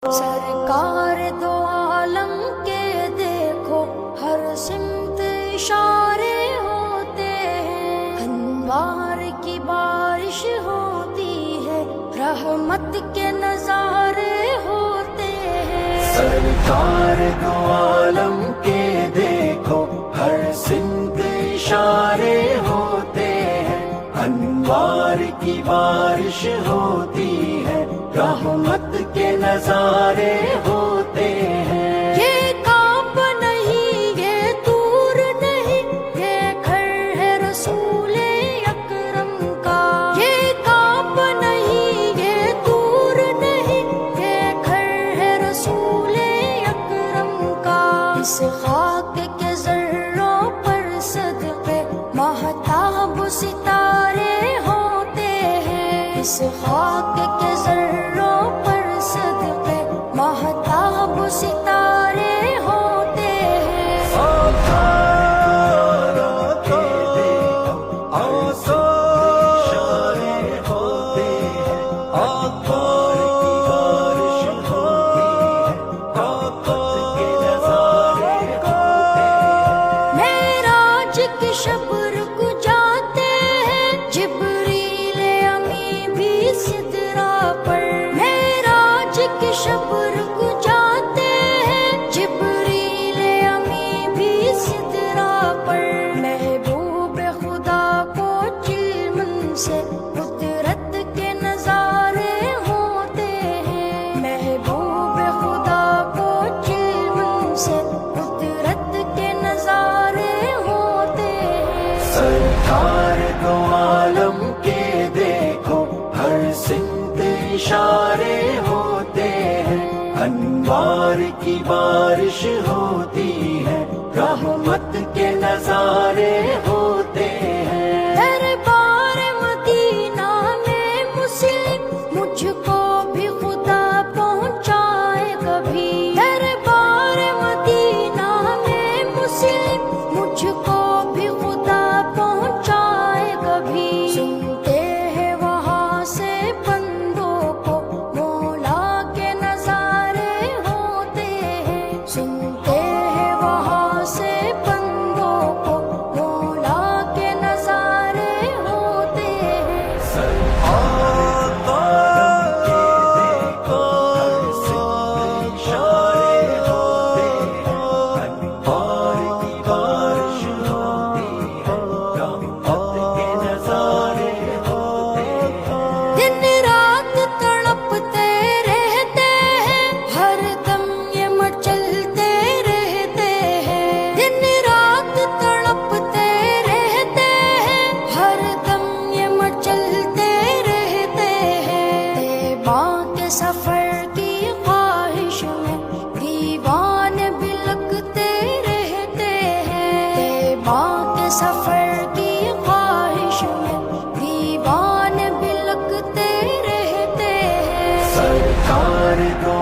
سرکار دو عالم کے دیکھو ہر سمت اشارے ہوتے ہیں، انوار کی بارش ہوتی ہے، رحمت کے نظارے ہوتے ہیں۔ سرکار دو عالم کے دیکھو ہر سمت اشارے ہوتے ہیں، انوار کی بارش ہوتی ہے، رحمت کے نظارے ہوتے ہیں۔ یہ کعب نہیں، یہ طور نہیں، یہ گھر ہے رسول اکرم کا۔ یہ کعب نہیں، یہ طور نہیں، یہ گھر ہے رسول اکرم کا۔ اس خاک کے ذروں پر صدقے ماہتاب ستارے ہوتے ہیں، اس خاک کے ذروں پر صدقے ماہتاب ستارے ہوتے ہیں۔ معراج کی شب رک جاتے ہیں، جبریل امی بھی سدرا پر۔ معراج کی شب رک جاتے ہیں، جبریل امی بھی سدرا پر۔ محبوب خدا کو چلمن سے قدرت کے نظارے ہوتے ہیں، محبوب خدا کو چلمن سے قدرت کے نظارے ہوتے ہیں۔ سرکار دو عالم کے دیکھو ہر سمت اشارے ہوتے ہیں، انوار کی بارش ہوتی ہے، رحمت کے نظارے ہوتے ہیں۔ دربار مدینہ میں مسلم مجھ کو بھی خدا پہنچائے کبھی، دربار مدینہ میں مسلم مجھ کو بھی خدا پہنچائے کبھی۔ سنتے ہیں وہاں سے بندوں کو مولا کے نظارے ہوتے ہیں، سنتے ہیں وہاں سے بندوں کو مولا کے نظارے ہوتے ہیں۔ دن رات تڑپتے رہتے ہیں، ہر دم یہ مچلتے رہتے ہیں۔ دن رات تڑپتے رہتے ہیں، ہر دم یہ مچلتے رہتے ہیں۔ طیبہ کے سفر کی خواہش میں دیوان بلکتے رہتے ہیں، طیبہ کے سفر کی خواہش میں دیوان بلکتے رہتے ہیں۔ سرکار دو